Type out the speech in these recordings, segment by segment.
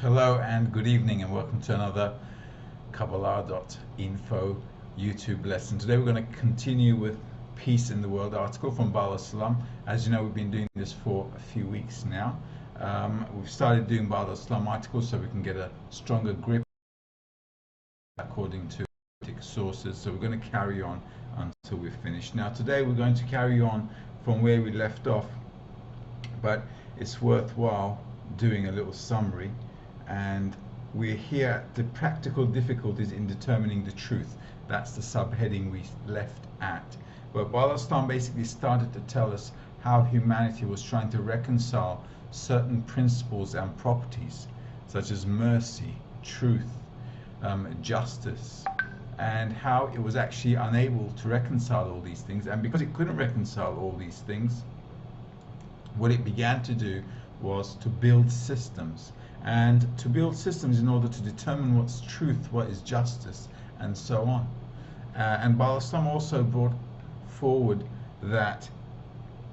Hello and good evening and welcome to another Kabbalah.info YouTube lesson. Today we're going to continue with Peace in the World article from Baal Islam. As you know, we've been doing this for a few weeks now. We've started doing Baal Islam articles so we can get a stronger grip according to sources. So we're going to carry on until we're finished. Now today we're going to carry on from where we left off, but it's worthwhile doing a little summary. And we're here at the practical difficulties in determining the truth. That's the subheading we left at. But Baal Islam basically started to tell us how humanity was trying to reconcile certain principles and properties such as mercy, truth, justice, and how it was actually unable to reconcile all these things. And because it couldn't reconcile all these things, what it began to do was to build systems. And to build systems in order to determine what's truth, what is justice, and so on. And Baal Islam also brought forward that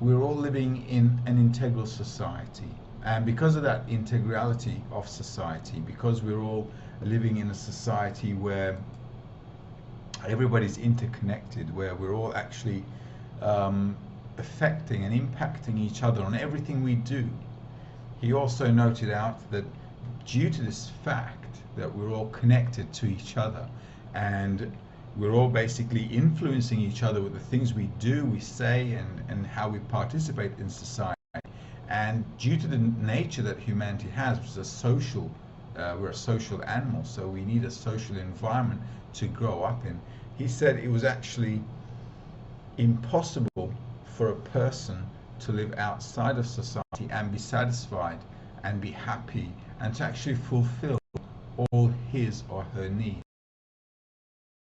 we're all living in an integral society. And because of that integrality of society, because we're all living in a society where everybody's interconnected, where we're all actually affecting and impacting each other on everything we do, he also noted out that due to this fact that we're all connected to each other and we're all basically influencing each other with the things we do, we say, and how we participate in society, and due to the nature that humanity has, which is a social, we're a social animal, so we need a social environment to grow up in. He said it was actually impossible for a person to live outside of society and be satisfied and be happy and to actually fulfill all his or her needs.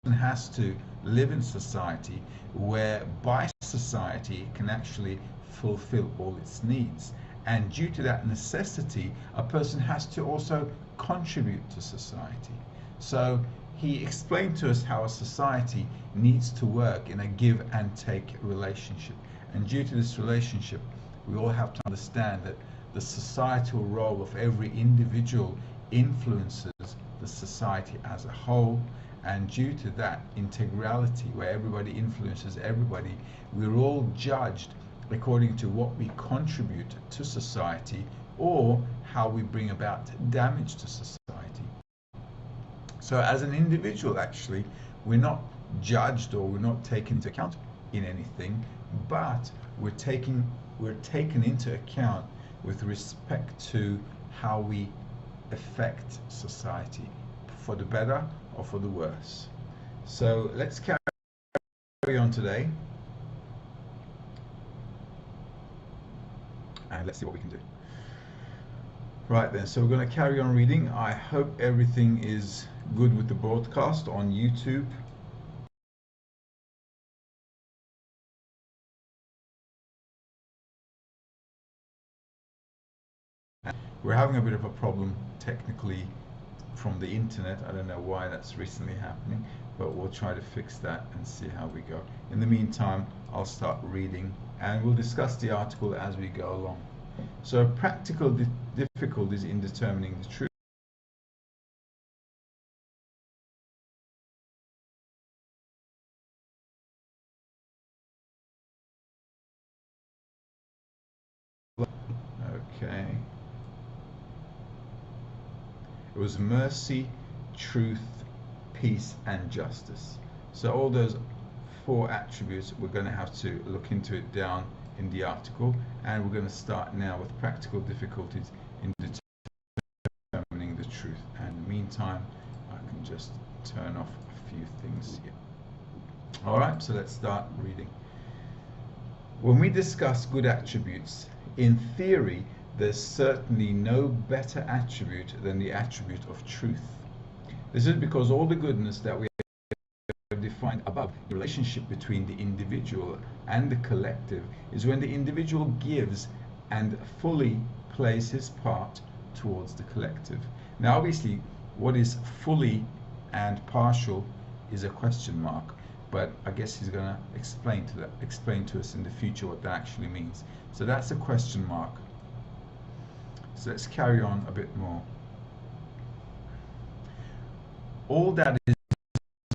One has to live in society where by society it can actually fulfill all its needs, and due to that necessity a person has to also contribute to society. So he explained to us how a society needs to work in a give and take relationship. And due to this relationship, we all have to understand that the societal role of every individual influences the society as a whole. And due to that integrality, where everybody influences everybody, we're all judged according to what we contribute to society or how we bring about damage to society. So as an individual, actually, we're not judged or we're not taken into account in anything, but we're taken into account with respect to how we affect society, for the better or for the worse. So let's carry on today, and let's see what we can do. Right then, so we're going to carry on reading. I hope everything is good with the broadcast on YouTube. We're having a bit of a problem technically from the internet. I don't know why that's recently happening, but we'll try to fix that and see how we go. In the meantime, I'll start reading and we'll discuss the article as we go along. So practical difficulties in determining the truth. Okay. It was mercy, truth, peace, and justice. So all those four attributes, we're going to have to look into it down in the article, and we're going to start now with practical difficulties in determining the truth. And in the meantime, I can just turn off a few things here. Alright, so let's start reading. When we discuss good attributes, in theory, there's certainly no better attribute than the attribute of truth. This is because all the goodness that we have defined above, the relationship between the individual and the collective, is when the individual gives and fully plays his part towards the collective. Now obviously, what is fully and partial is a question mark, but I guess he's going to explain to us in the future what that actually means. So that's a question mark. So let's carry on a bit more. All that is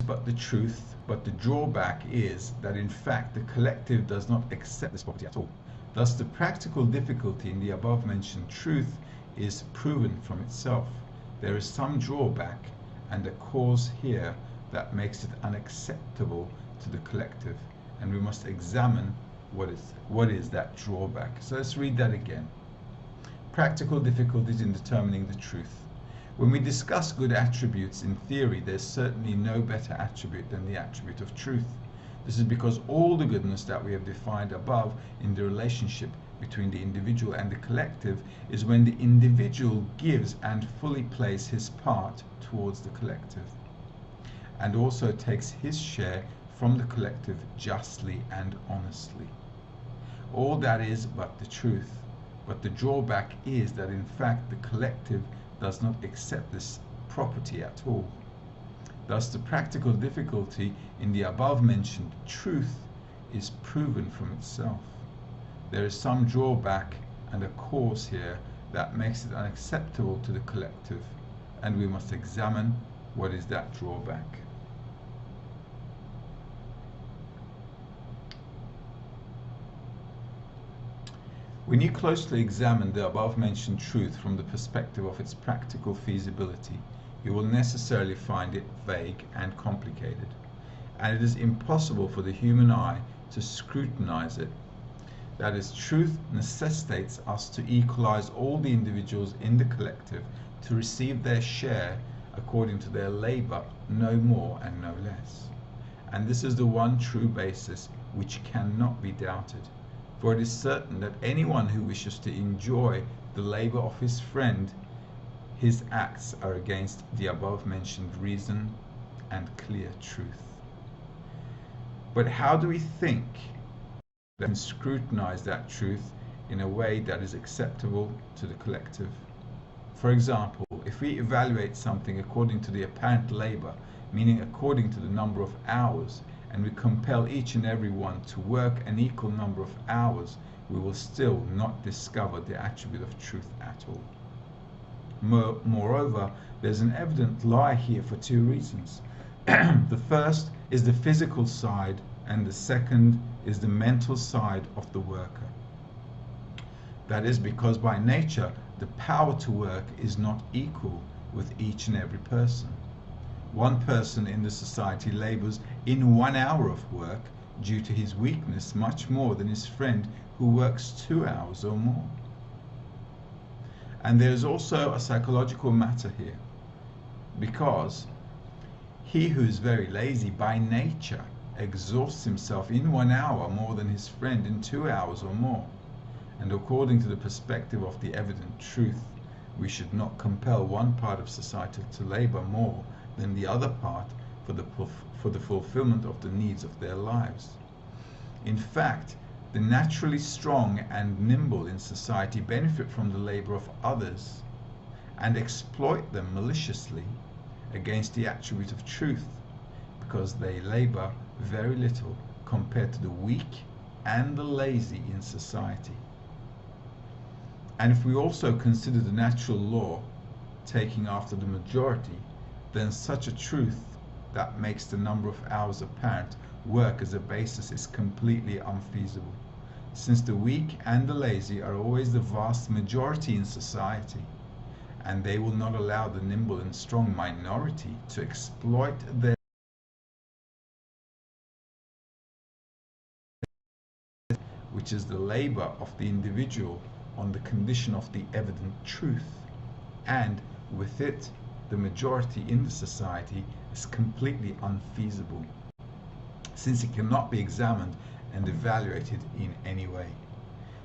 but the truth, but the drawback is that in fact the collective does not accept this property at all. Thus the practical difficulty in the above mentioned truth is proven from itself. There is some drawback and a cause here that makes it unacceptable to the collective, and we must examine what is that drawback. So let's read that again. Practical difficulties in determining the truth. When we discuss good attributes in theory, there's certainly no better attribute than the attribute of truth. This is because all the goodness that we have defined above in the relationship between the individual and the collective is when the individual gives and fully plays his part towards the collective, and also takes his share from the collective justly and honestly. All that is but the truth, but the drawback is that in fact the collective does not accept this property at all. Thus the practical difficulty in the above mentioned truth is proven from itself. There is some drawback and a cause here that makes it unacceptable to the collective, and we must examine what is that drawback. When you closely examine the above-mentioned truth from the perspective of its practical feasibility, you will necessarily find it vague and complicated, and it is impossible for the human eye to scrutinize it. That is, truth necessitates us to equalize all the individuals in the collective to receive their share according to their labor, no more and no less. And this is the one true basis which cannot be doubted. For it is certain that anyone who wishes to enjoy the labor of his friend, his acts are against the above-mentioned reason and clear truth. But how do we think that we can scrutinize that truth in a way that is acceptable to the collective? For example, if we evaluate something according to the apparent labor, meaning according to the number of hours, and we compel each and every one to work an equal number of hours, we will still not discover the attribute of truth at all. Moreover, there's an evident lie here for two reasons. The first is the physical side, and the second is the mental side of the worker. That is because by nature, the power to work is not equal with each and every person. One person in the society labors in 1 hour of work due to his weakness much more than his friend who works 2 hours or more. And there is also a psychological matter here, because he who is very lazy by nature exhausts himself in 1 hour more than his friend in 2 hours or more. And according to the perspective of the evident truth, we should not compel one part of society to labor more than the other part for the fulfillment of the needs of their lives. In fact, the naturally strong and nimble in society benefit from the labor of others and exploit them maliciously against the attribute of truth, because they labor very little compared to the weak and the lazy in society. And if we also consider the natural law taking after the majority, then such a truth that makes the number of hours apparent work as a basis is completely unfeasible, since the weak and the lazy are always the vast majority in society, and they will not allow the nimble and strong minority to exploit their, which is the labor of the individual on the condition of the evident truth, and with it the majority in the society is completely unfeasible, since it cannot be examined and evaluated in any way.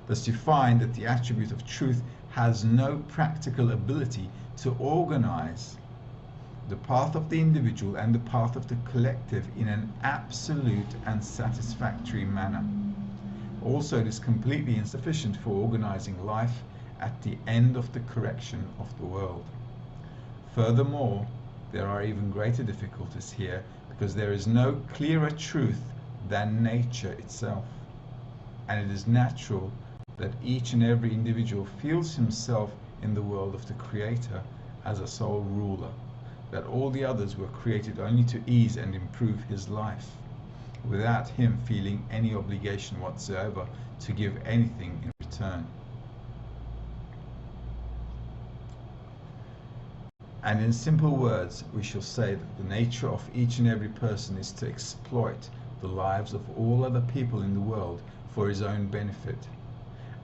Thus you find that the attribute of truth has no practical ability to organize the path of the individual and the path of the collective in an absolute and satisfactory manner. Also, it is completely insufficient for organizing life at the end of the correction of the world. Furthermore, there are even greater difficulties here, because there is no clearer truth than nature itself, and it is natural that each and every individual feels himself in the world of the Creator as a sole ruler. that all the others were created only to ease and improve his life, without him feeling any obligation whatsoever to give anything in return. And in simple words, we shall say that the nature of each and every person is to exploit the lives of all other people in the world for his own benefit.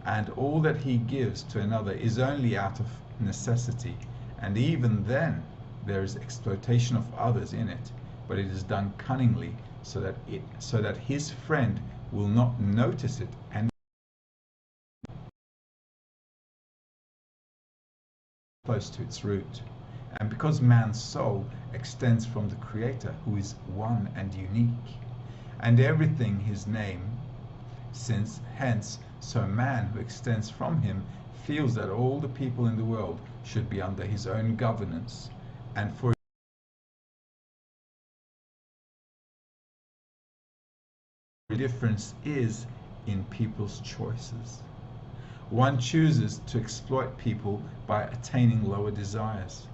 And all that he gives to another is only out of necessity, and even then there is exploitation of others in it, but it is done cunningly so that his friend will not notice it and close to its root. And because man's soul extends from the Creator, who is one and unique, and everything his name, hence, so man who extends from him feels that all the people in the world should be under his own governance, and for the difference is in people's choices. One chooses to exploit people by attaining lower desires,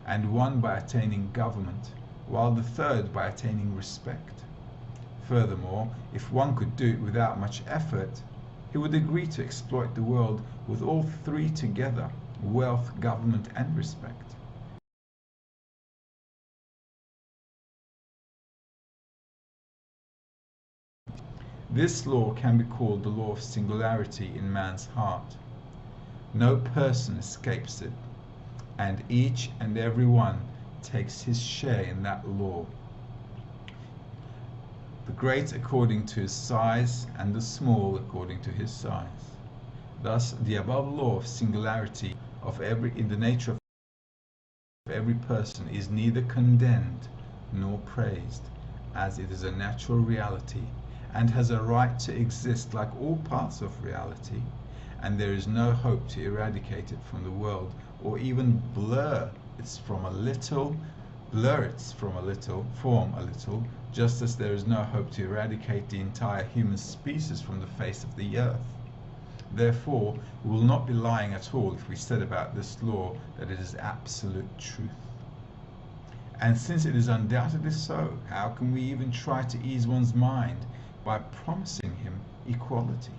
and one by attaining government, while the third by attaining respect. Furthermore, if one could do it without much effort, he would agree to exploit the world with all three together: wealth, government, and respect. This law can be called the law of singularity in man's heart. No person escapes it, and each and every one takes his share in that law. The great according to his size, and the small according to his size. Thus, the above law of singularity in the nature of every person is neither condemned nor praised, as it is a natural reality, and has a right to exist like all parts of reality, and there is no hope to eradicate it from the world, or even blur its form a little, just as there is no hope to eradicate the entire human species from the face of the earth. Therefore, we will not be lying at all if we said about this law that it is absolute truth. And since it is undoubtedly so, how can we even try to ease one's mind by promising him equality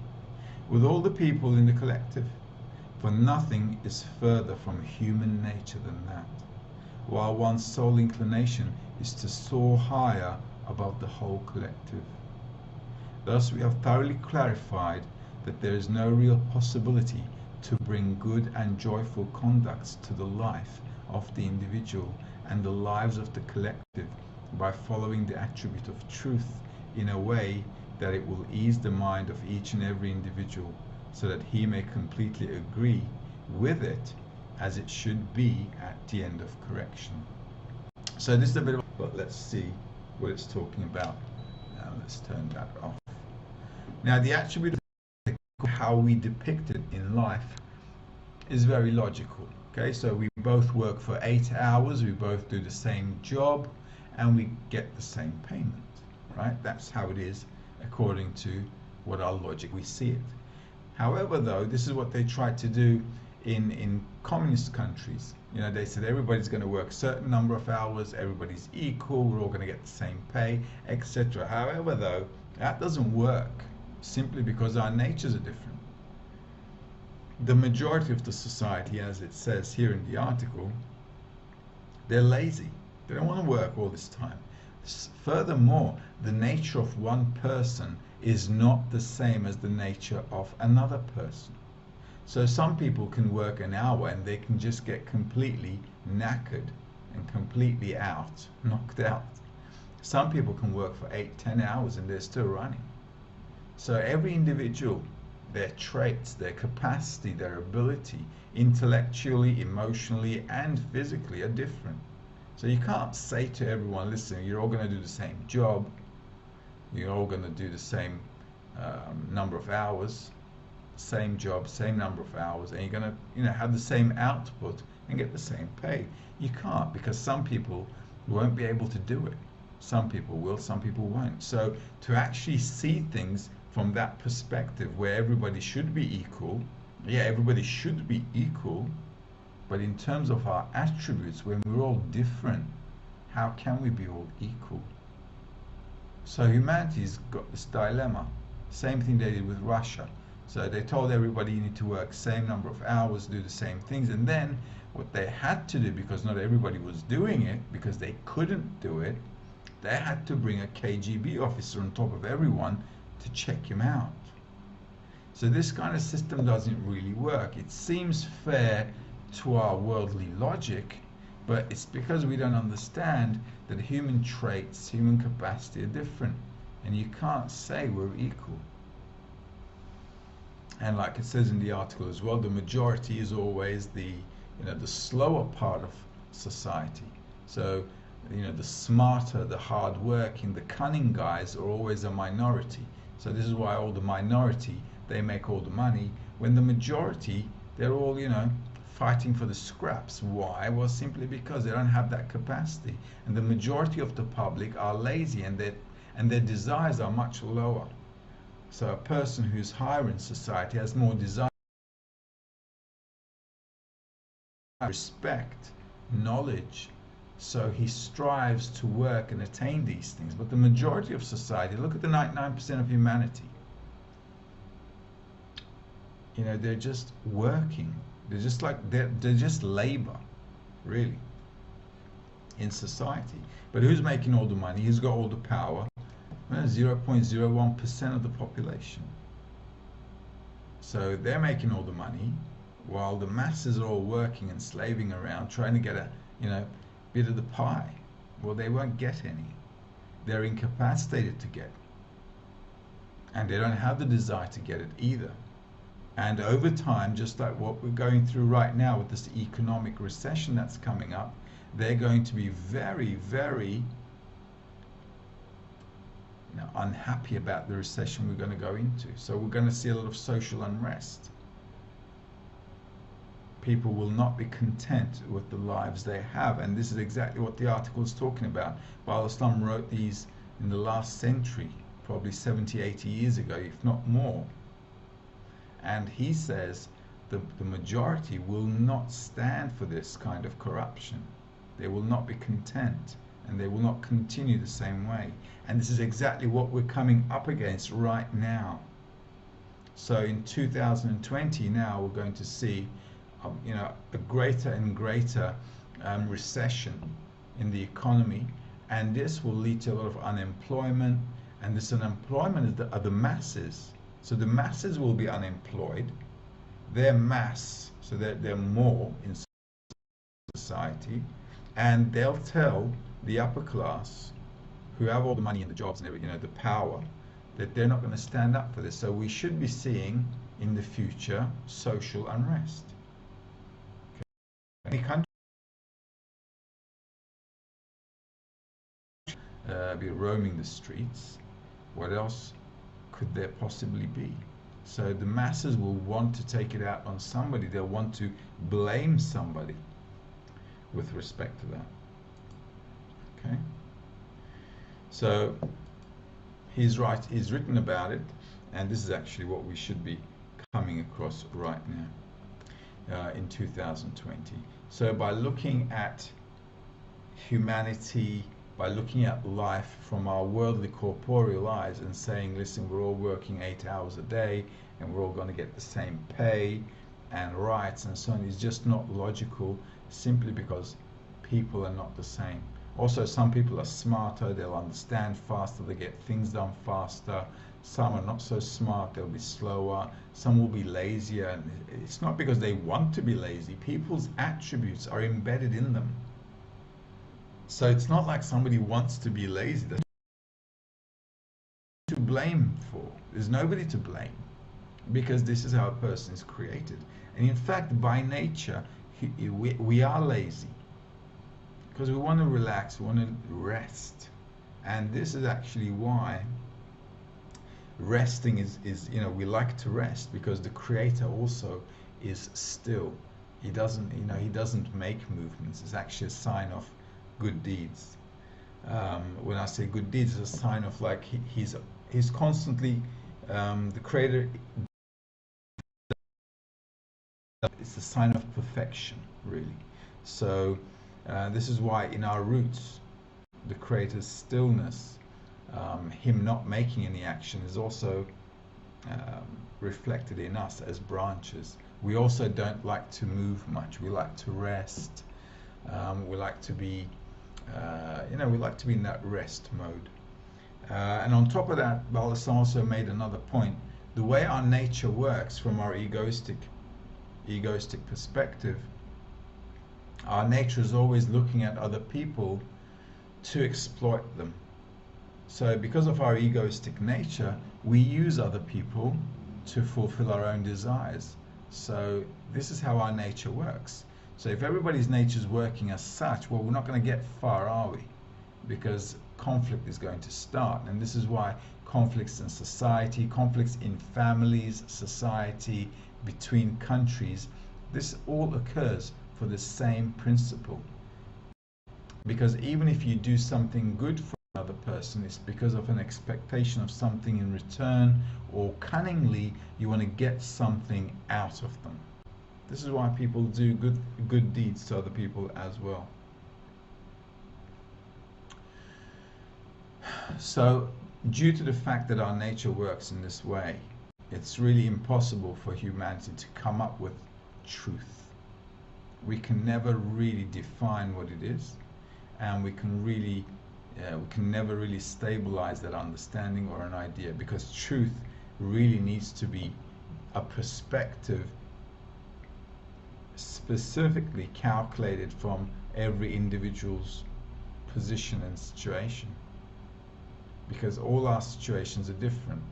with all the people in the collective? For nothing is further from human nature than that, while one's sole inclination is to soar higher above the whole collective. Thus we have thoroughly clarified that there is no real possibility to bring good and joyful conducts to the life of the individual and the lives of the collective by following the attribute of truth in a way that it will ease the mind of each and every individual, so that he may completely agree with it as it should be at the end of correction. So this is a bit of, but let's see what it's talking about. Now let's turn that off. Now the attribute of how we depict it in life is very logical. Okay, so we both work for 8 hours, we both do the same job, and we get the same payment, right? That's how it is according to what our logic we see it. However, though, this is what they tried to do in communist countries. You know, they said everybody's going to work a certain number of hours, everybody's equal, we're all going to get the same pay, etc. However, though, that doesn't work simply because our natures are different. The majority of the society, as it says here in the article, they're lazy. They don't want to work all this time. Furthermore, the nature of one person is not the same as the nature of another person. So some people can work an hour and they can just get completely knackered and completely out, knocked out. Some people can work for 8-10 hours and they're still running. So every individual, their traits, their capacity, their ability, intellectually, emotionally, and physically are different. So you can't say to everyone, listen, you're all going to do the same job, you're all going to do the same number of hours, same job, same number of hours, and you're going to have the same output and get the same pay. You can't, because some people won't be able to do it. Some people will, some people won't. So to actually see things from that perspective where everybody should be equal, yeah, everybody should be equal, But in terms of our attributes, when we're all different, how can we be all equal? So humanity's got this dilemma. Same thing they did with Russia. So they told everybody you need to work same number of hours, do the same things, and then what they had to do, because not everybody was doing it, because they couldn't do it, they had to bring a KGB officer on top of everyone to check him out. So this kind of system doesn't really work. It seems fair to our worldly logic, but it's because we don't understand that human traits, human capacity are different, and you can't say we're equal. And like it says in the article as well, the majority is always the slower part of society. So the smarter, the hard-working, the cunning guys are always a minority. So this is why all the minority, they make all the money, when the majority, they're all fighting for the scraps. Why? Well, simply because they don't have that capacity, and the majority of the public are lazy, and their desires are much lower. So a person who's higher in society has more desire, respect, knowledge, so he strives to work and attain these things. But the majority of society, look at the 99% of humanity, they're just working. They're just they're just labor, really, in society. But who's making all the money? Who's got all the power? Well, 0.01% of the population. So they're making all the money, while the masses are all working and slaving around, trying to get a bit of the pie. Well, they won't get any. They're incapacitated to get, and they don't have the desire to get it either. And over time, just like what we're going through right now with this economic recession that's coming up, they're going to be very, very unhappy about the recession we're going to go into. So we're going to see a lot of social unrest. People will not be content with the lives they have. And this is exactly what the article is talking about. Bal-Islam wrote these in the last century, probably 70, 80 years ago, if not more. And he says the majority will not stand for this kind of corruption. They will not be content, and they will not continue the same way. And this is exactly what we're coming up against right now. So in 2020 now, we're going to see a greater and greater recession in the economy, and this will lead to a lot of unemployment, and this unemployment are the masses. So the masses will be unemployed. They're mass, so they're more in society, and they'll tell the upper class, who have all the money and the jobs and everything, the power, that they're not going to stand up for this. So we should be seeing in the future social unrest. Okay. Any country be roaming the streets. What else could there possibly be? So the masses will want to take it out on somebody. They'll want to blame somebody with respect to that. Okay. So he's right. He's written about it, and this is actually what we should be coming across right now in 2020. So by looking at humanity, by looking at life from our worldly corporeal eyes and saying, listen, we're all working 8 hours a day and we're all going to get the same pay and rights and so on, is just not logical, simply because people are not the same. Also, some people are smarter, they'll understand faster, they get things done faster. Some are not so smart, they'll be slower. Some will be lazier, and it's not because they want to be lazy. People's attributes are embedded in them. So it's not like somebody wants to be lazy. There's nobody to blame for. There's nobody to blame, because this is how a person is created. And in fact, by nature, we are lazy, because we want to relax, we want to rest. And this is actually why resting is we like to rest, because the Creator also is still. He doesn't make movements. It's actually a sign of good deeds. When I say good deeds, it's a sign of like he's constantly, the Creator it's a sign of perfection, really. So this is why in our roots, the Creator's stillness, Him not making any action, is also reflected in us as branches. We also don't like to move much. We like to rest. We like to be, we like to be in that rest mode. And on top of that, Ballas also made another point. The way our nature works from our egoistic perspective, our nature is always looking at other people to exploit them. So because of our egoistic nature, we use other people to fulfill our own desires. So this is how our nature works. So if everybody's nature is working as such, well, we're not going to get far, are we? Because conflict is going to start. And this is why conflicts in society, conflicts in families, society, between countries, this all occurs for the same principle. Because even if you do something good for another person, it's because of an expectation of something in return, or cunningly you want to get something out of them. This is why people do good deeds to other people as well. So due to the fact that our nature works in this way, it's really impossible for humanity to come up with truth. We can never really define what it is, and we can never really stabilize that understanding or an idea, because truth really needs to be a perspective specifically calculated from every individual's position and situation, because all our situations are different,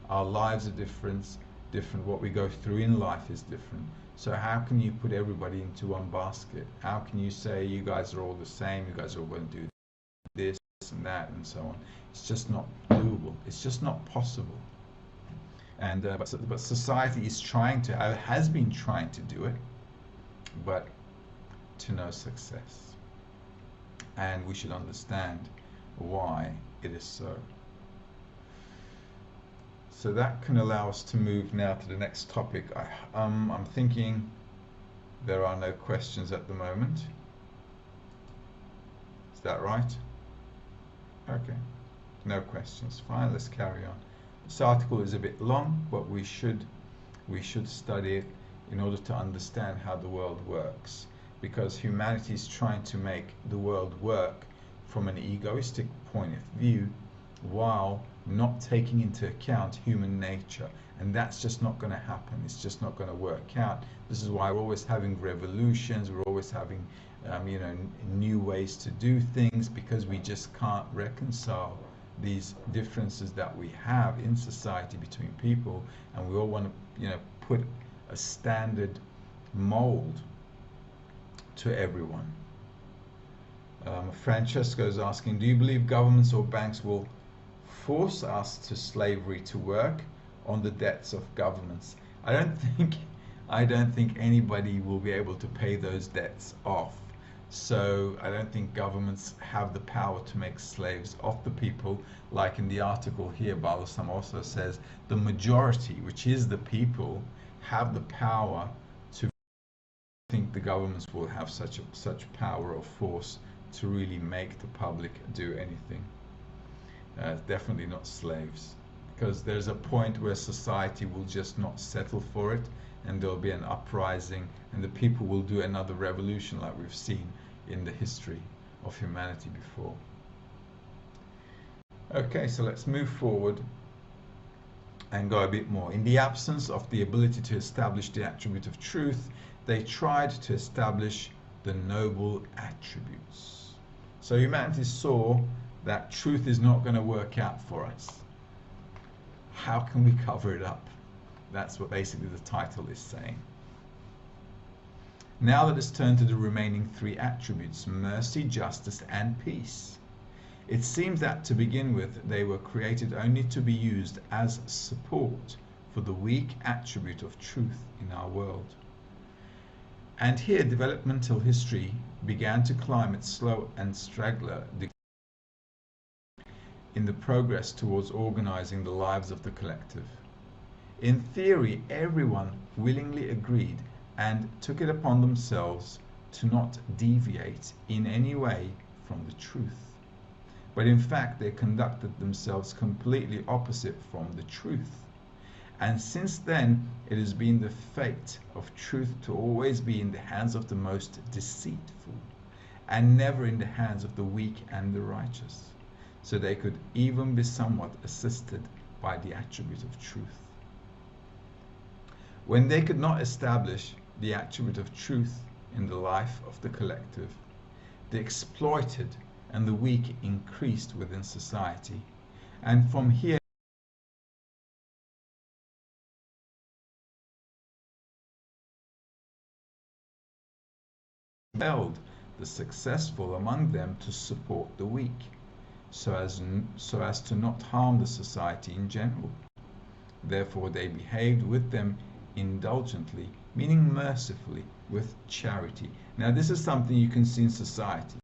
our lives are different, what we go through in life is different. So how can you put everybody into one basket? How can you say you guys are all the same, you guys are all going to do this and that and so on? It's just not doable. It's just not possible. And but society is trying to, has been trying to do it, but to no success. And we should understand why it is so. So that can allow us to move now to the next topic. I'm thinking there are no questions at the moment. Is that right? Okay, no questions. Fine, let's carry on. This article is a bit long, but we should study it in order to understand how the world works, because humanity is trying to make the world work from an egoistic point of view, while not taking into account human nature, and that's just not going to happen. It's just not going to work out. This is why we're always having revolutions, we're always having new ways to do things, because we just can't reconcile these differences that we have in society between people, and we all want to put a standard mold to everyone. Francesco is asking, do you believe governments or banks will force us to slavery to work on the debts of governments? I don't think anybody will be able to pay those debts off. So I don't think governments have the power to make slaves of the people. Like in the article here, Balasam also says the majority, which is the people, have the power to. I think the governments will have such power or force to really make the public do anything. Definitely not slaves, because there's a point where society will just not settle for it, and there'll be an uprising, and the people will do another revolution like we've seen in the history of humanity before. Okay, so let's move forward and go a bit more. In the absence of the ability to establish the attribute of truth, they tried to establish the noble attributes. So humanity saw that truth is not going to work out for us. How can we cover it up? That's what basically the title is saying. Now let us turn to the remaining three attributes: mercy, justice, and peace. It seems that to begin with, they were created only to be used as support for the weak attribute of truth in our world. And here developmental history began to climb its slow and straggler in the progress towards organizing the lives of the collective. In theory, everyone willingly agreed and took it upon themselves to not deviate in any way from the truth. But in fact, they conducted themselves completely opposite from the truth. And since then, it has been the fate of truth to always be in the hands of the most deceitful, and never in the hands of the weak and the righteous. So they could even be somewhat assisted by the attribute of truth. When they could not establish the attribute of truth in the life of the collective, the exploited and the weak increased within society, and from here compelled the successful among them to support the weak, so as to not harm the society in general. Therefore they behaved with them indulgently, meaning mercifully, with charity. Now this is something you can see in society.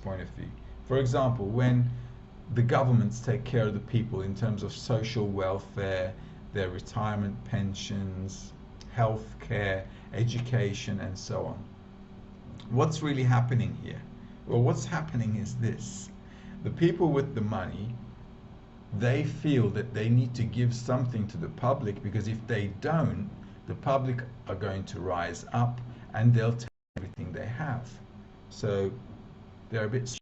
Point of view. For example, when the governments take care of the people in terms of social welfare, their retirement pensions, health care, education, and so on. What's really happening here? Well, what's happening is this. The people with the money, they feel that they need to give something to the public, because if they don't, the public are going to rise up and they'll take everything they have. So they're a bit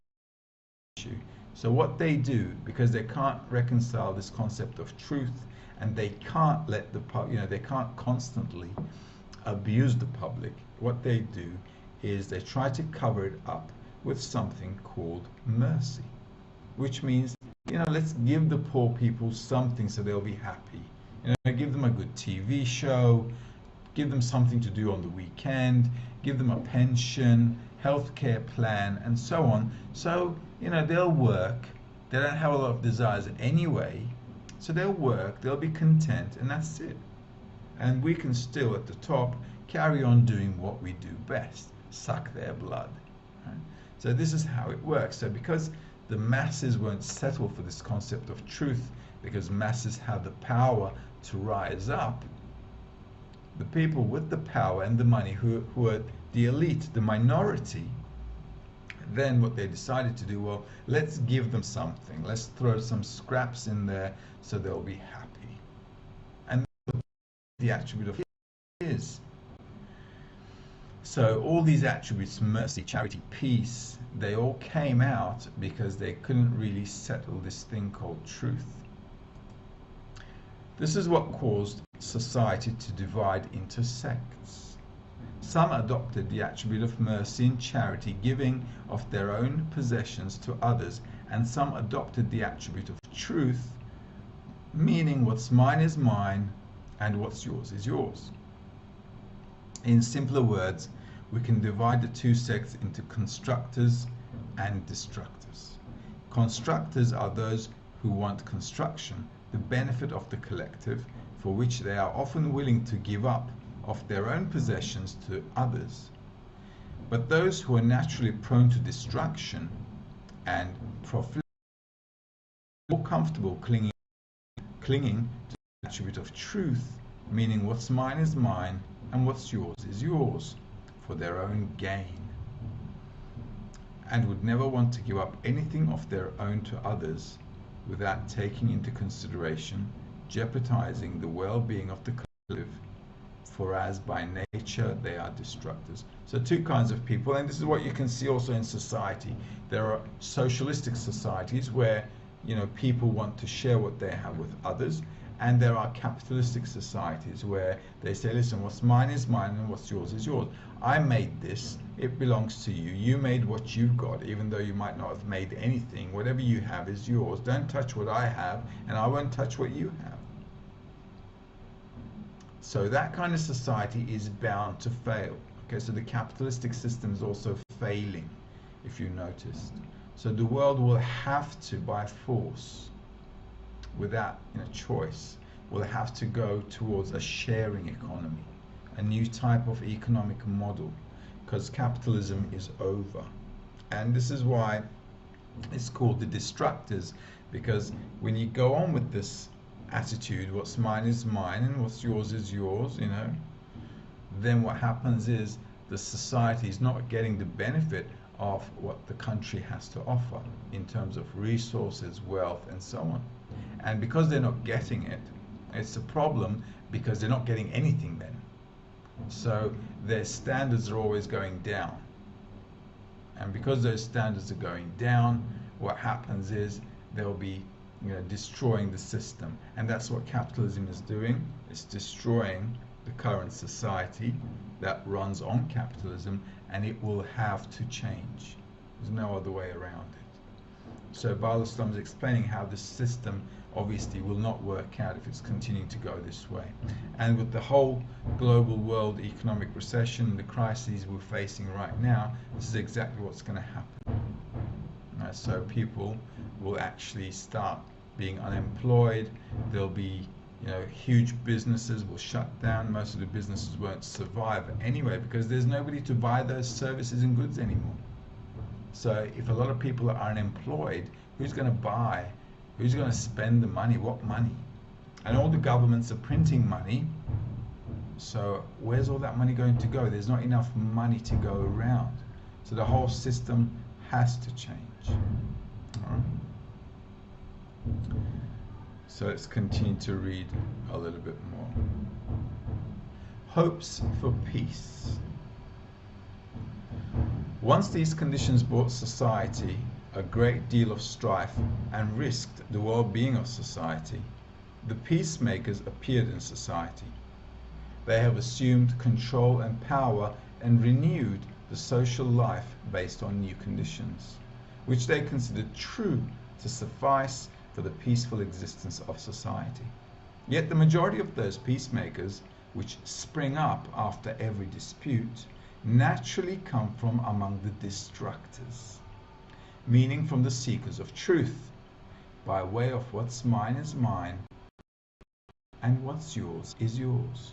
issue. So what they do, because they can't reconcile this concept of truth, and they can't let the they can't constantly abuse the public, what they do is they try to cover it up with something called mercy, which means, let's give the poor people something so they'll be happy. Give them a good TV show, give them something to do on the weekend, give them a pension, healthcare plan, and so on. So, they'll work. They don't have a lot of desires anyway, so they'll work, they'll be content, and that's it. And we can still, at the top, carry on doing what we do best, suck their blood. Right? So this is how it works. So because the masses won't settle for this concept of truth, because masses have the power to rise up, the people with the power and the money, who are the elite, the minority, then what they decided to do, well, let's give them something. Let's throw some scraps in there so they'll be happy. And the attribute of is. So all these attributes, mercy, charity, peace, they all came out because they couldn't really settle this thing called truth. This is what caused society to divide into sects. Some adopted the attribute of mercy and charity, giving of their own possessions to others, and some adopted the attribute of truth, meaning what's mine is mine and what's yours is yours. In simpler words, we can divide the two sects into constructors and destructors. Constructors are those who want construction, the benefit of the collective, for which they are often willing to give up of their own possessions to others. But those who are naturally prone to destruction and profit, more comfortable clinging to the attribute of truth, meaning what's mine is mine and what's yours is yours, for their own gain, and would never want to give up anything of their own to others without taking into consideration jeopardizing the well-being of the collective, for as by nature they are destructors. So two kinds of people, and this is what you can see also in society. There are socialistic societies where people want to share what they have with others, and there are capitalistic societies where they say, listen, what's mine is mine and what's yours is yours. I made this, it belongs to you. You made what you've got, even though you might not have made anything. Whatever you have is yours. Don't touch what I have, and I won't touch what you have. So that kind of society is bound to fail. Okay, so the capitalistic system is also failing, if you noticed. So the world will have to, by force, without choice, will have to go towards a sharing economy, a new type of economic model, because capitalism is over. And this is why it's called the destructors, because when you go on with this attitude, what's mine is mine and what's yours is yours, then what happens is the society is not getting the benefit of what the country has to offer in terms of resources, wealth, and so on. And because they're not getting it, it's a problem because they're not getting anything then. So their standards are always going down. And because those standards are going down, what happens is they'll be destroying the system. And that's what capitalism is doing. It's destroying the current society that runs on capitalism, and it will have to change. There's no other way around it. So Bala Islam is explaining how the system obviously will not work out if it's continuing to go this way. And with the whole global world economic recession, the crises we're facing right now, this is exactly what's going to happen. So people will actually start being unemployed. There'll be huge businesses will shut down. Most of the businesses won't survive anyway because there's nobody to buy those services and goods anymore. So if a lot of people are unemployed, who's going to buy? Who's going to spend the money? What money? And all the governments are printing money. So where's all that money going to go? There's not enough money to go around. So the whole system has to change. All right. So let's continue to read a little bit more. Hopes for peace. Once these conditions brought society a great deal of strife and risked the well-being of society, the peacemakers appeared in society. They have assumed control and power and renewed the social life based on new conditions, which they considered true to suffice for the peaceful existence of society. Yet the majority of those peacemakers, which spring up after every dispute, naturally come from among the destructors, meaning from the seekers of truth, by way of what's mine is mine and what's yours is yours.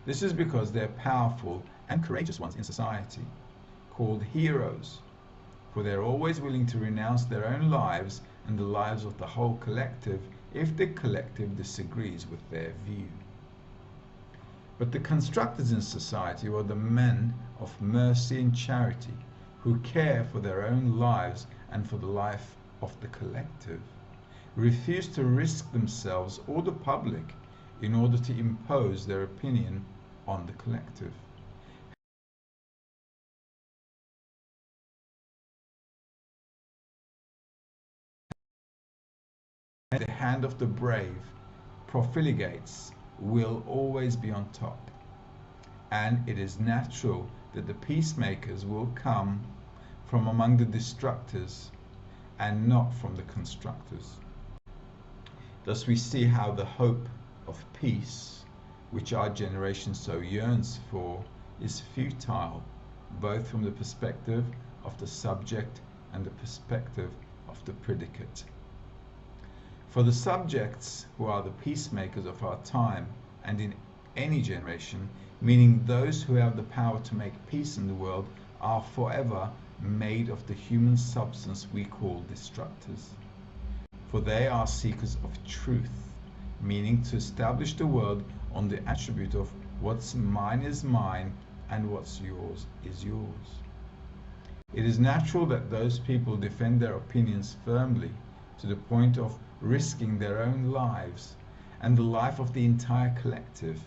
This is because they're powerful and courageous ones in society, called heroes, for they're always willing to renounce their own lives and the lives of the whole collective if the collective disagrees with their view. But the constructors in society are the men of mercy and charity who care for their own lives and for the life of the collective, refuse to risk themselves or the public in order to impose their opinion on the collective. The hand of the brave profligates will always be on top, and it is natural that the peacemakers will come from among the destructors and not from the constructors. Thus we see how the hope of peace, which our generation so yearns for, is futile, both from the perspective of the subject and the perspective of the predicate. For the subjects, who are the peacemakers of our time and in any generation, meaning those who have the power to make peace in the world, are forever made of the human substance we call destructors. For they are seekers of truth, meaning to establish the world on the attribute of what's mine is mine and what's yours is yours. It is natural that those people defend their opinions firmly to the point of risking their own lives and the life of the entire collective,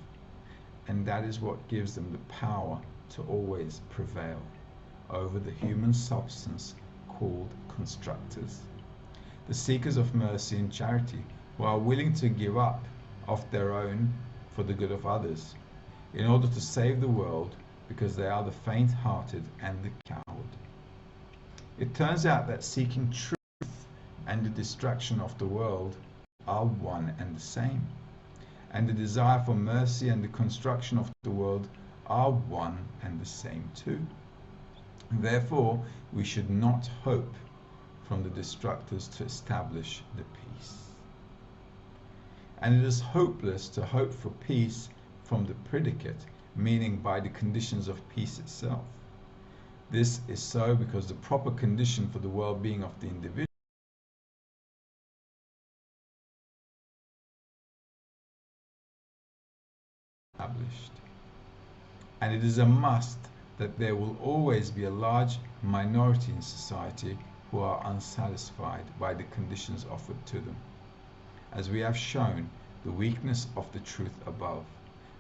and that is what gives them the power to always prevail over the human substance called constructors. The seekers of mercy and charity, who are willing to give up of their own for the good of others, in order to save the world, because they are the faint-hearted and the coward. It turns out that seeking truth and the destruction of the world are one and the same, and the desire for mercy and the construction of the world are one and the same too. Therefore, we should not hope from the destructors to establish the peace. And it is hopeless to hope for peace from the predicate, meaning by the conditions of peace itself. This is so because the proper condition for the well-being of the individual established. And it is a must that there will always be a large minority in society who are unsatisfied by the conditions offered to them, as we have shown the weakness of the truth above.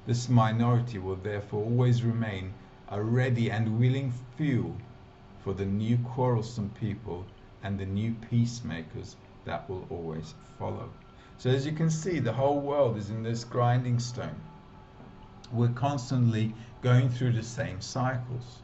This minority will therefore always remain a ready and willing fuel for the new quarrelsome people and the new peacemakers that will always follow. So as you can see, the whole world is in this grinding stone. We're constantly going through the same cycles.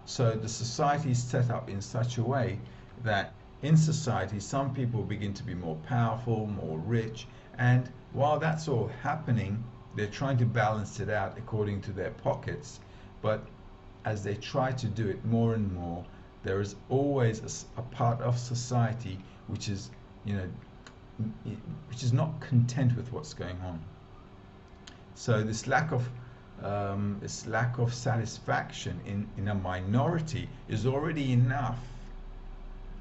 So the society is set up in such a way that in society some people begin to be more powerful, more rich, and while that's all happening, they're trying to balance it out according to their pockets. But as they try to do it more and more, there is always a part of society which is, which is not content with what's going on. So this lack of satisfaction in a minority is already enough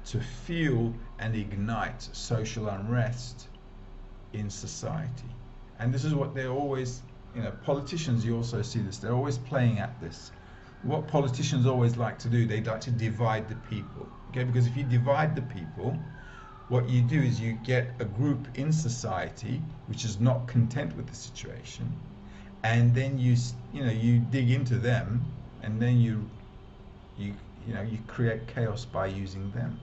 to fuel and ignite social unrest in society. And this is what they're always, politicians, you also see this, they're always playing at this. What politicians always like to do, they like to divide the people. Okay, because if you divide the people, what you do is you get a group in society which is not content with the situation, and then you dig into them, and then you create chaos by using them.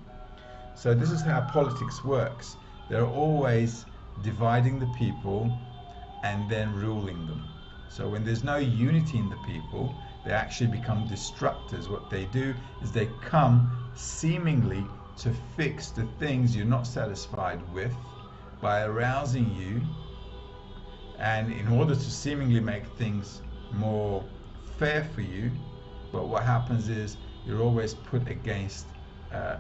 So this is how politics works. They're always dividing the people and then ruling them. So when there's no unity in the people, they actually become destructors. What they do is they come seemingly to fix the things you're not satisfied with by arousing you, and in order to seemingly make things more fair for you. But what happens is you're always put against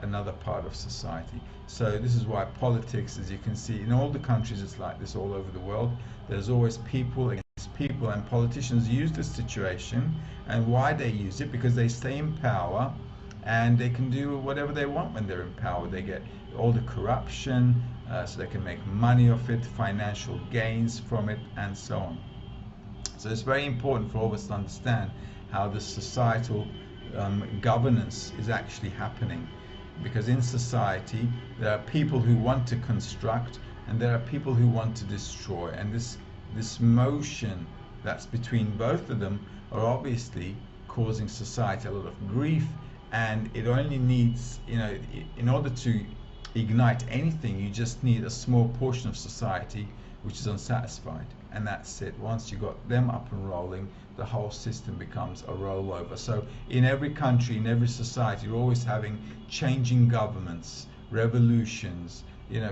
another part of society. So this is why politics, as you can see, in all the countries it's like this all over the world. There's always people against people, and politicians use this situation. And why they use it? Because they stay in power and they can do whatever they want when they're in power. They get all the corruption, so they can make money off it, financial gains from it, and so on. So it's very important for all of us to understand how the societal governance is actually happening. Because in society there are people who want to construct and there are people who want to destroy, and this motion that's between both of them are obviously causing society a lot of grief. And it only needs, in order to ignite anything, you just need a small portion of society which is unsatisfied, and that's it. Once you got them up and rolling, the whole system becomes a rollover. So in every country, in every society, you're always having changing governments, revolutions.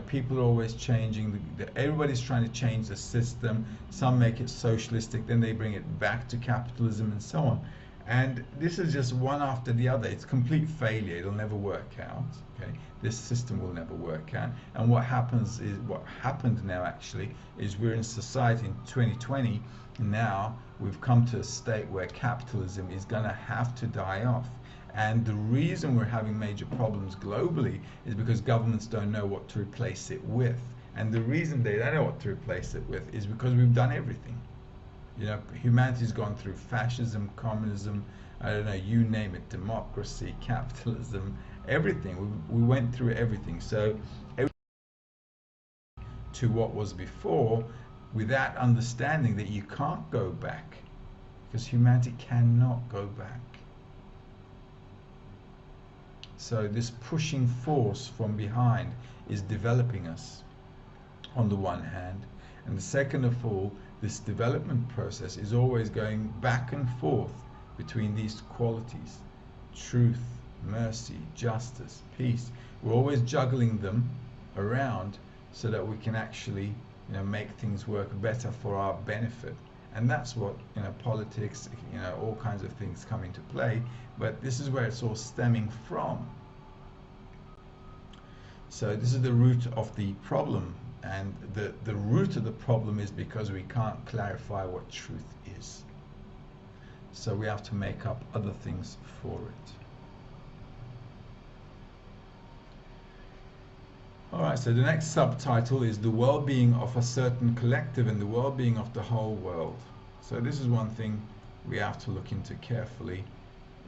People are always changing. Everybody's trying to change the system. Some make it socialistic, then they bring it back to capitalism, and so on. And this is just one after the other. It's complete failure. It'll never work out. Okay, this system will never work out. And what happened now actually is we're in society in 2020. Now we've come to a state where capitalism is going to have to die off. And the reason we're having major problems globally is because governments don't know what to replace it with. And the reason they don't know what to replace it with is because we've done everything. Humanity's gone through fascism, communism, I don't know, you name it, democracy, capitalism, everything. We went through everything. So to what was before, without understanding that you can't go back, because humanity cannot go back. So this pushing force from behind is developing us on the one hand, and the second of all, this development process is always going back and forth between these qualities: truth, mercy, justice, peace. We're always juggling them around so that we can actually make things work better for our benefit. And that's what politics, all kinds of things come into play. But this is where it's all stemming from. So this is the root of the problem. And the root of the problem is because we can't clarify what truth is. So we have to make up other things for it. Alright, so the next subtitle is the well-being of a certain collective and the well-being of the whole world. So this is one thing we have to look into carefully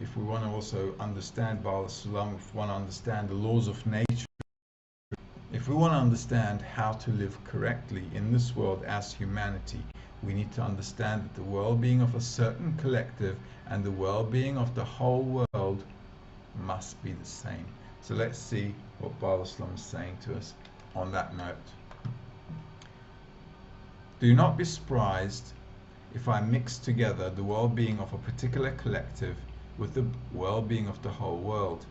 if we want to also understand Ba'al Salam, if we want to understand the laws of nature, if we want to understand how to live correctly in this world as humanity. We need to understand that the well-being of a certain collective and the well-being of the whole world must be the same. So let's see what Ba'al Islam is saying to us on that note. Do not be surprised if I mix together the well-being of a particular collective with the well-being of the whole world,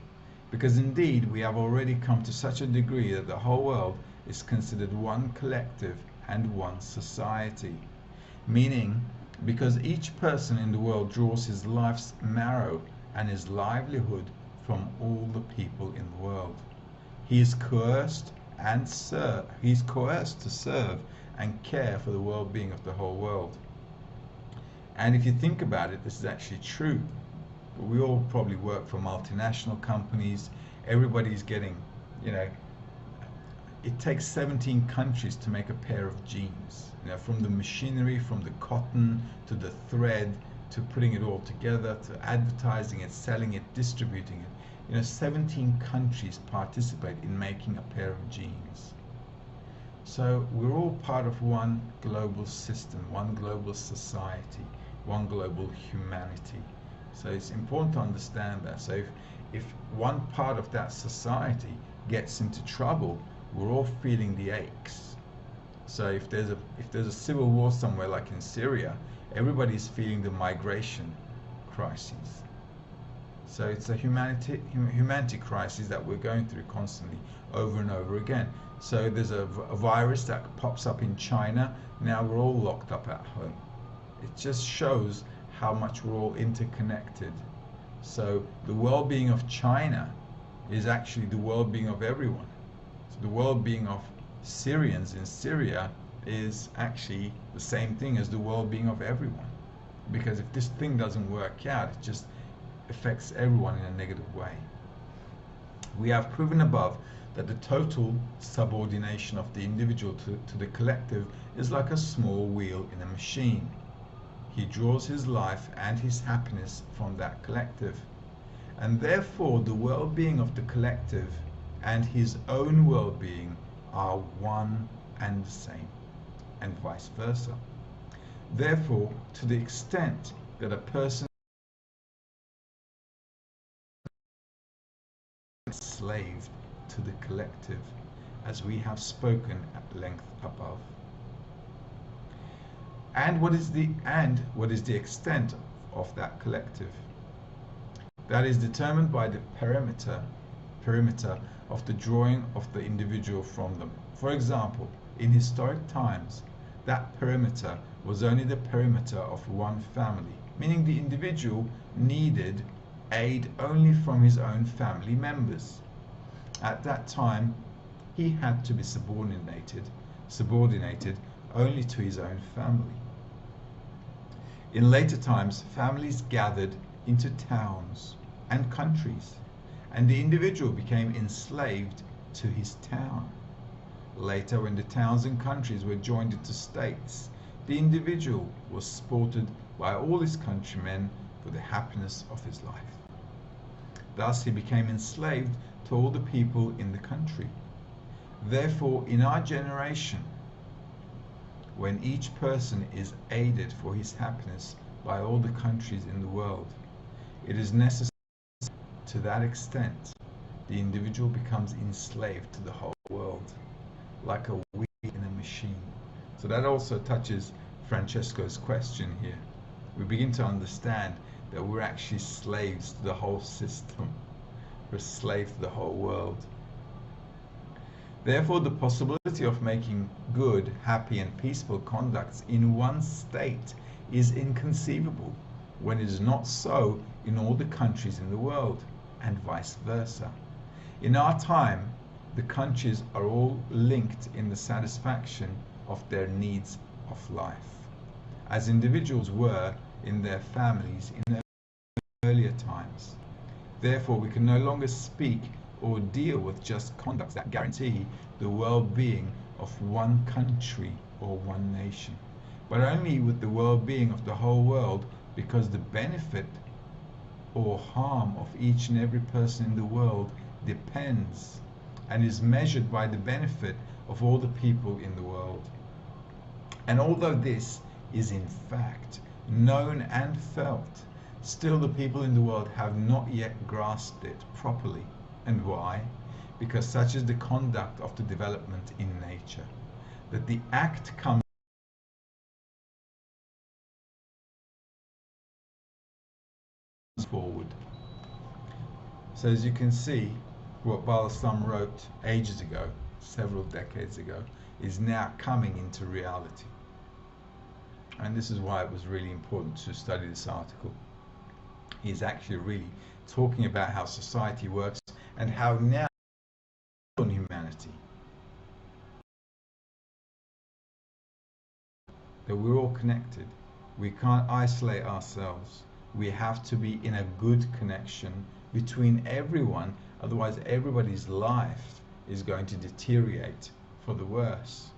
because indeed we have already come to such a degree that the whole world is considered one collective and one society. Meaning, because each person in the world draws his life's marrow and his livelihood from all the people in the world. He is coerced to serve and care for the well-being of the whole world. And if you think about it, this is actually true. We all probably work for multinational companies. Everybody's getting, it takes 17 countries to make a pair of jeans. From the machinery, from the cotton to the thread, to putting it all together, to advertising it, selling it, distributing it. 17 countries participate in making a pair of jeans. So we're all part of one global system, one global society, one global humanity. So it's important to understand that. So if one part of that society gets into trouble, we're all feeling the aches. So if there's a civil war somewhere like in Syria, everybody's feeling the migration crises. So it's a humanity crisis that we're going through constantly, over and over again. So there's a virus that pops up in China. Now we're all locked up at home. It just shows how much we're all interconnected. So the well-being of China is actually the well-being of everyone. So the well-being of Syrians in Syria is actually the same thing as the well-being of everyone. Because if this thing doesn't work out, it just affects everyone in a negative way. We have proven above that the total subordination of the individual to the collective is like a small wheel in a machine. He draws his life and his happiness from that collective. And therefore the well-being of the collective and his own well-being are one and the same, and vice versa. Therefore, to the extent that a person is enslaved to the collective, as we have spoken at length above. And what is the extent of that collective? That is determined by the perimeter of the drawing of the individual from them. For example, in historic times, that perimeter was only the perimeter of one family, meaning the individual needed aid only from his own family members. At that time, he had to be subordinated only to his own family. In later times, families gathered into towns and countries, and the individual became enslaved to his town. Later, when the towns and countries were joined into states, the individual was supported by all his countrymen for the happiness of his life. Thus, he became enslaved to all the people in the country. Therefore, in our generation, when each person is aided for his happiness by all the countries in the world, it is necessary to that extent the individual becomes enslaved to the whole world, like a wheel in a machine. So that also touches Francesco's question here. We begin to understand that we're actually slaves to the whole system. We're slaves to the whole world. Therefore, the possibility of making good, happy and peaceful conducts in one state is inconceivable, when it is not so in all the countries in the world, and vice versa. In our time, the countries are all linked in the satisfaction of their needs of life, as individuals were in their families in their earlier times. Therefore, we can no longer speak or deal with just conducts that guarantee the well-being of one country or one nation, but only with the well-being of the whole world, because the benefit or harm of each and every person in the world depends and is measured by the benefit of all the people in the world. And although this is in fact known and felt, still the people in the world have not yet grasped it properly. And why? Because such is the conduct of the development in nature, that the act comes forward. So as you can see, what Bal-Islam wrote ages ago, several decades ago, is now coming into reality. And this is why it was really important to study this article. He's actually really talking about how society works and how now on humanity that we're all connected. We can't isolate ourselves. We have to be in a good connection between everyone, otherwise everybody's life is going to deteriorate for the worse.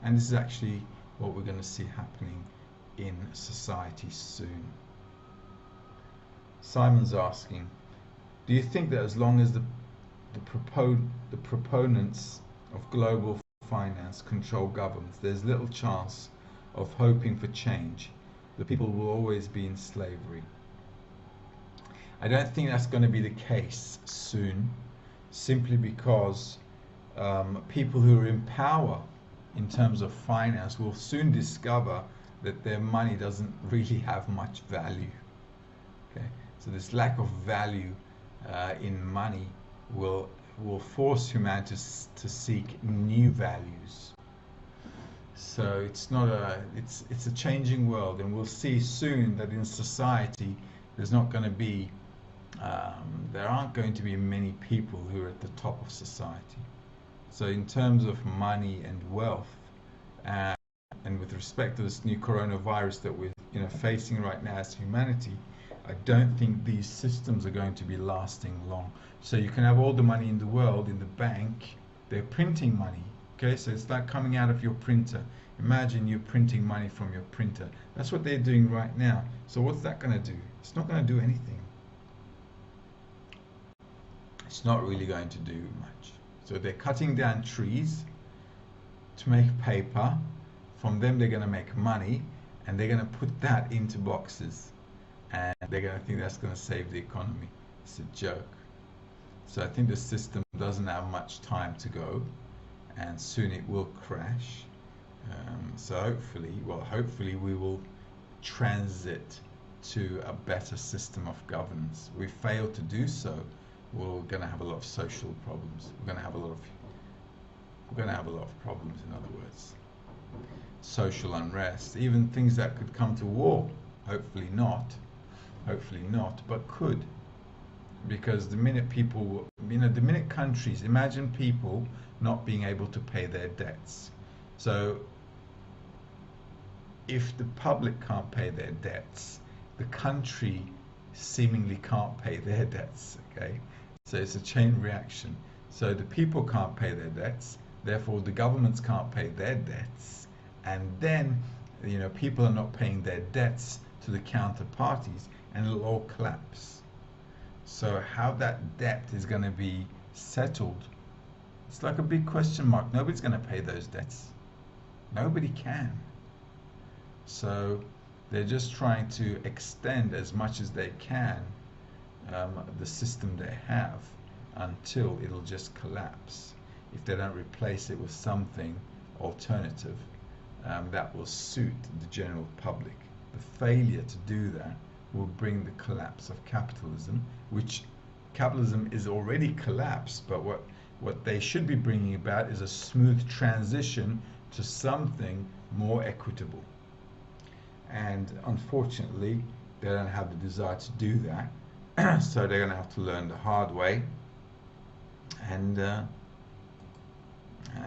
And this is actually what we're going to see happening in society soon. Simon's asking, do you think that as long as the proponents of global finance control governments, there's little chance of hoping for change? The people will always be in slavery. I don't think that's going to be the case soon, simply because people who are in power in terms of finance will soon discover that their money doesn't really have much value. Okay, so this lack of value in money will force humanity to seek new values. So it's not it's a changing world, and we'll see soon that in society there's not going to be there aren't going to be many people who are at the top of society. So in terms of money and wealth, and with respect to this new coronavirus that we're facing right now as humanity, I don't think these systems are going to be lasting long. So you can have all the money in the world in the bank, they're printing money. Okay, so it's like coming out of your printer. Imagine you're printing money from your printer. That's what they're doing right now. So what's that going to do? It's not going to do anything. It's not really going to do much. So they're cutting down trees to make paper. From them they're going to make money, and they're going to put that into boxes, and they're going to think that's going to save the economy. It's a joke. So I think the system doesn't have much time to go, and soon it will crash. So hopefully we will transit to a better system of governance. We fail to do so, we're going to have a lot of social problems. We're going to have a lot of problems, in other words. Social unrest, even things that could come to war. Hopefully not, but could. Because the minute people, the minute countries, imagine people not being able to pay their debts. So if the public can't pay their debts, the country seemingly can't pay their debts. Okay, so it's a chain reaction. So the people can't pay their debts, therefore the governments can't pay their debts, and then people are not paying their debts to the counterparties, and it'll all collapse. So how that debt is going to be settled, it's like a big question mark. Nobody's going to pay those debts. Nobody can. So they're just trying to extend as much as they can the system they have until it'll just collapse, if they don't replace it with something alternative that will suit the general public. The failure to do that will bring the collapse of capitalism, which capitalism is already collapsed, but what they should be bringing about is a smooth transition to something more equitable. And unfortunately, they don't have the desire to do that, so they're going to have to learn the hard way, and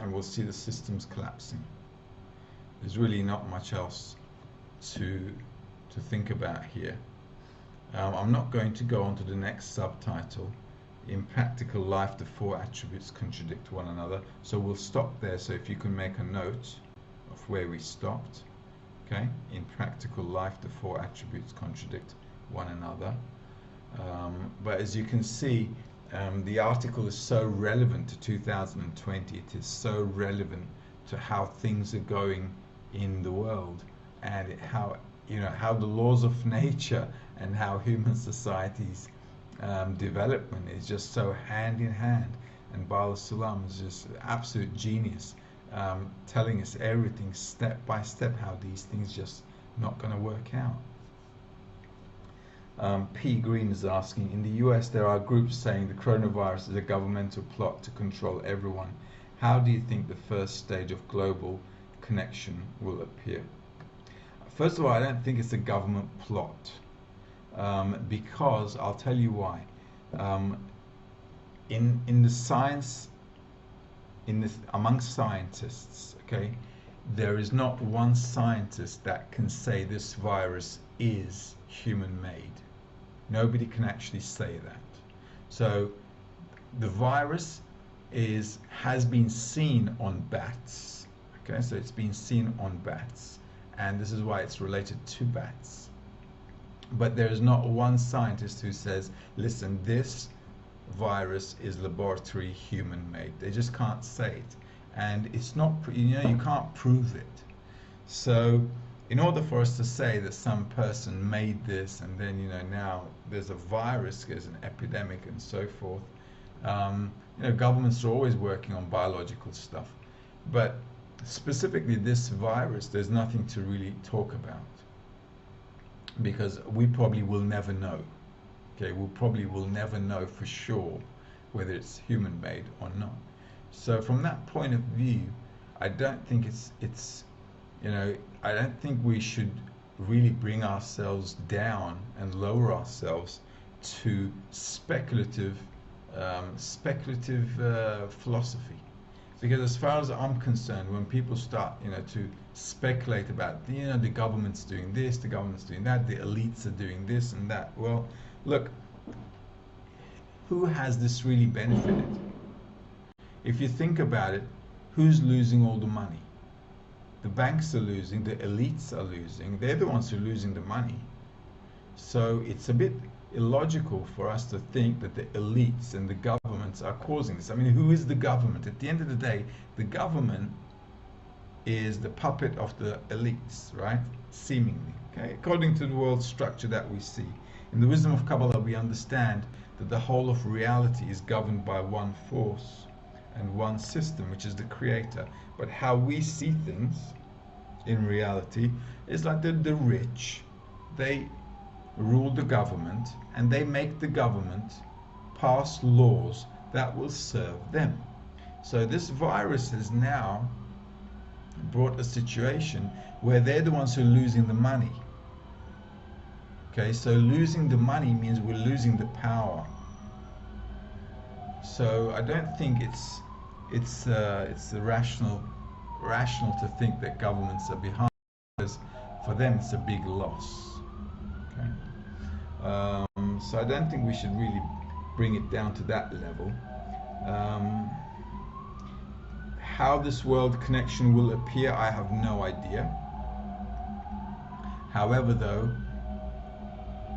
we'll see the systems collapsing. There's really not much else to think about here. I'm not going to go on to the next subtitle. In practical life, the four attributes contradict one another. So we'll stop there. So if you can make a note of where we stopped, Okay, in practical life, the four attributes contradict one another. But as you can see, the article is so relevant to 2020. It is so relevant to how things are going in the world, and how the laws of nature and how human societies development is just so hand in hand. And Bala Sulam is just an absolute genius, telling us everything step by step, how these things just not going to work out. P. Green is asking, in the US there are groups saying the coronavirus is a governmental plot to control everyone. How do you think the first stage of global connection will appear? First of all, I don't think it's a government plot, because I'll tell you why. In the science, amongst scientists, okay, there is not one scientist that can say this virus is human-made. Nobody can actually say that. So the virus has been seen on bats. Okay, so it's been seen on bats, and this is why it's related to bats. But there is not one scientist who says, listen, this virus is laboratory human-made. They just can't say it, and it's not, you can't prove it. So in order for us to say that some person made this, and then now there's a virus, there's an epidemic and so forth, governments are always working on biological stuff, but specifically this virus, there's nothing to really talk about, because we probably will never know. Okay, we probably will never know for sure whether it's human-made or not. So from that point of view, I don't think I don't think we should really bring ourselves down and lower ourselves to speculative philosophy. Because as far as I'm concerned, when people start to speculate about the government's doing this, the government's doing that, the elites are doing this and that, well, look, who has this really benefited? If you think about it, who's losing all the money? The banks are losing, the elites are losing, they're the ones who are losing the money. So it's a bit illogical for us to think that the elites and the governments are causing this. I mean, who is the government? At the end of the day, the government is the puppet of the elites, right? Seemingly, okay? According to the world structure that we see. In the wisdom of Kabbalah, we understand that the whole of reality is governed by one force and one system, which is the creator. But how we see things in reality is like the rich, they rule the government, and they make the government pass laws that will serve them. So this virus has now brought a situation where they're the ones who are losing the money. Okay, so losing the money means we're losing the power. So I don't think it's rational to think that governments are behind, because for them it's a big loss. Okay, so I don't think we should really bring it down to that level. How this world connection will appear, I have no idea. However, though,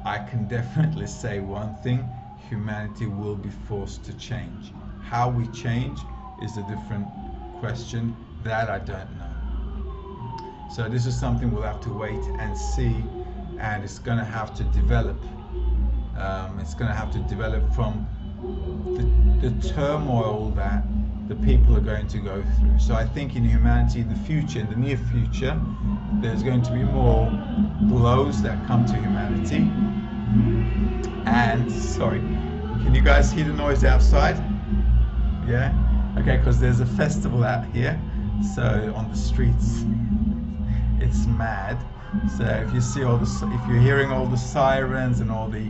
I can definitely say one thing: humanity will be forced to change. How we change is a different question. That I don't know. So this is something we'll have to wait and see, and it's going to have to develop. It's going to have to develop from the turmoil that the people are going to go through. So I think in humanity, in the future, in the near future, there's going to be more blows that come to humanity. And sorry, can you guys hear the noise outside? Yeah? Okay, because there's a festival out here, so on the streets it's mad. So if you're hearing all the sirens and all the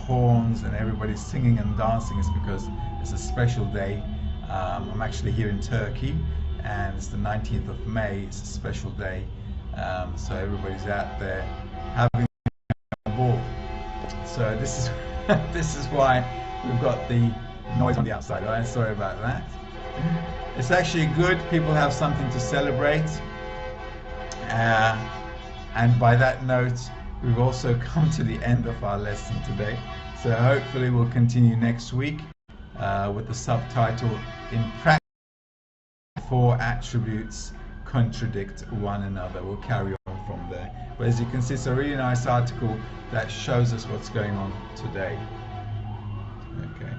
horns and everybody singing and dancing, it's because it's a special day. I'm actually here in Turkey, and it's the 19th of May. It's a special day, so everybody's out there having a ball. So this is this is why we've got the noise on the outside. Right? Sorry about that. It's actually good. People have something to celebrate. And by that note, we've also come to the end of our lesson today. So hopefully we'll continue next week with the subtitle, In Practice, 4 Attributes Contradict One Another. We'll carry on from there. But as you can see, it's a really nice article that shows us what's going on today. Okay.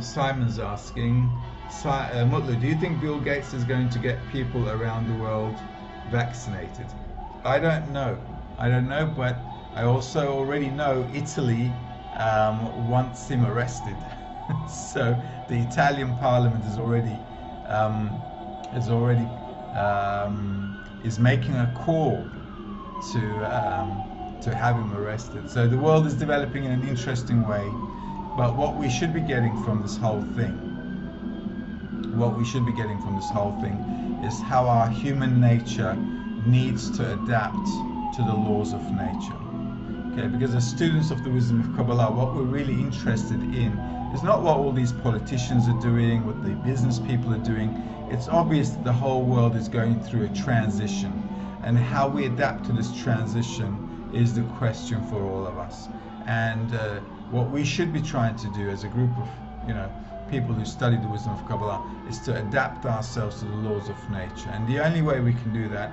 Simon's asking, Mutlu, do you think Bill Gates is going to get people around the world vaccinated? I don't know, but I also already know Italy wants him arrested. So the Italian Parliament is making a call to have him arrested. So the world is developing in an interesting way. But what we should be getting from this whole thing, is how our human nature needs to adapt to the laws of nature. Okay, because as students of the wisdom of Kabbalah, what we're really interested in is not what all these politicians are doing, what the business people are doing. It's obvious that the whole world is going through a transition, and how we adapt to this transition is the question for all of us. And what we should be trying to do as a group of people who study the wisdom of Kabbalah is to adapt ourselves to the laws of nature. And the only way we can do that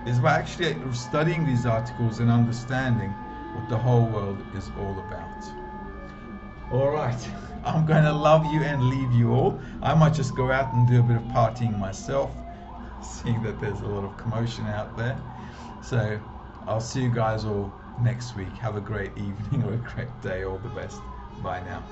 is by actually studying these articles and understanding what the whole world is all about. All right, I'm going to love you and leave you all. I might just go out and do a bit of partying myself, seeing that there's a lot of commotion out there. So I'll see you guys all next week. Have a great evening or a great day. All the best. Bye now.